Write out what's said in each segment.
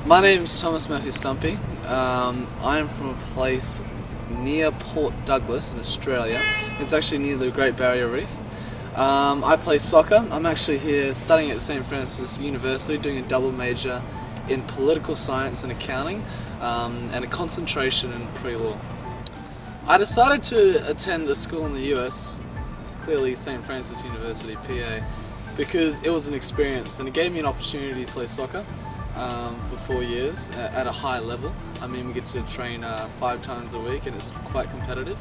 My name's Thomas Matthew Stumpy. I'm from a place near Port Douglas in Australia. It's actually near the Great Barrier Reef. I play soccer. I'm actually here studying at St. Francis University, doing a double major in political science and accounting, and a concentration in pre-law. I decided to attend a school in the US, clearly St. Francis University, PA, because it was an experience and it gave me an opportunity to play soccer for 4 years at a high level. I mean, we get to train 5 times a week and it's quite competitive.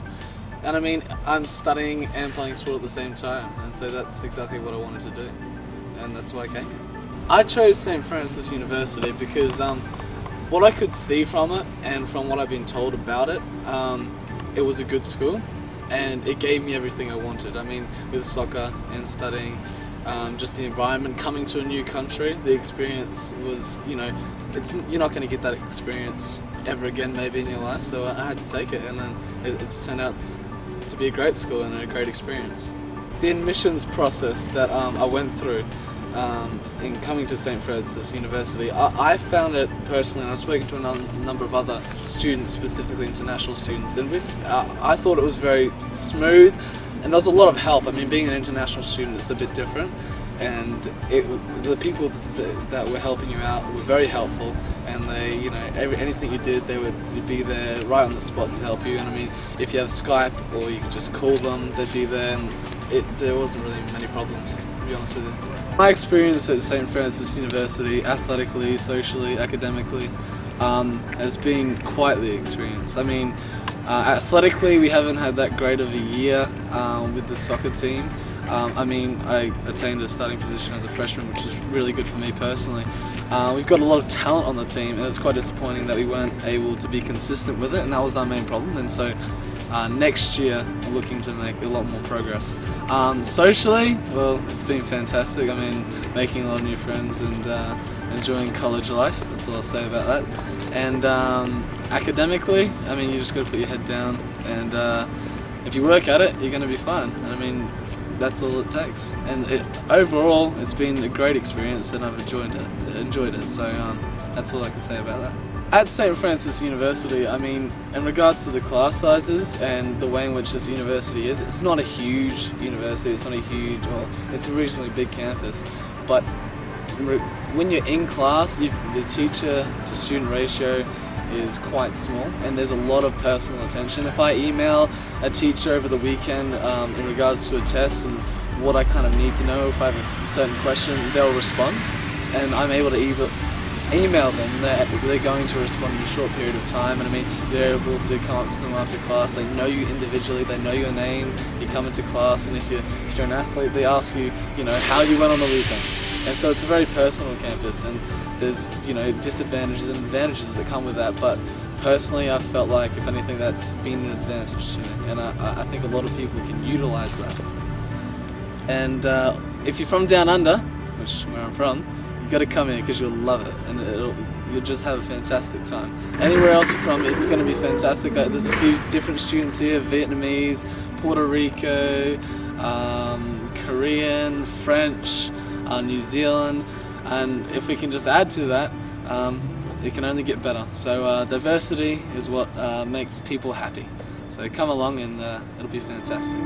And I mean, I'm studying and playing sport at the same time, and so that's exactly what I wanted to do, and that's why I came here. I chose St. Francis University because what I could see from it and from what I've been told about it, it was a good school and it gave me everything I wanted. I mean, with soccer and studying, just the environment, coming to a new country, the experience was, you're not going to get that experience ever again maybe in your life, so I had to take it, and then it's turned out to be a great school and a great experience. The admissions process that I went through in coming to St. Francis University, I found it personally, and I've spoken to a number of other students, specifically international students, and I thought it was very smooth. And there was a lot of help. I mean, being an international student, it's a bit different, and the people that were helping you out were very helpful, and they, anything you did, they would be there right on the spot to help you. And I mean, if you have Skype or you could just call them, they'd be there, and there wasn't really many problems, to be honest with you. My experience at St. Francis University, athletically, socially, academically, has been quite the experience. I mean, athletically, we haven't had that great of a year with the soccer team. I mean, I attained a starting position as a freshman, which was really good for me personally. We've got a lot of talent on the team, and it's quite disappointing that we weren't able to be consistent with it, and that was our main problem. And so next year, we're looking to make a lot more progress. Socially, well, it's been fantastic. I mean, making a lot of new friends and enjoying college life, that's what I'll say about that. And academically, I mean, you just got to put your head down, and if you work at it, you're going to be fine. And I mean, that's all it takes. And overall, it's been a great experience, and I've enjoyed it. So that's all I can say about that. At St. Francis University, I mean, in regards to the class sizes and the way in which this university is, it's not a huge university. It's not a huge, well, it's a reasonably big campus, but when you're in class, the teacher-to-student ratio is quite small, and there's a lot of personal attention. If I email a teacher over the weekend in regards to a test and what I kind of need to know, if I have a certain question, they'll respond, and I'm able to email them. They're going to respond in a short period of time, and I mean, they're able to come up to them after class. They know you individually, they know your name, you come into class, and if you're an athlete, they ask you, how you went on the weekend. And so it's a very personal campus, and there's, disadvantages and advantages that come with that, but personally I felt like, if anything, that's been an advantage to me, and I think a lot of people can utilise that. And if you're from down under, which is where I'm from, you've got to come here because you'll love it, and you'll just have a fantastic time. Anywhere else you're from, it's going to be fantastic. There's a few different students here: Vietnamese, Puerto Rico, Korean, French, New Zealand, and if we can just add to that, it can only get better. So diversity is what makes people happy. So come along, and it'll be fantastic.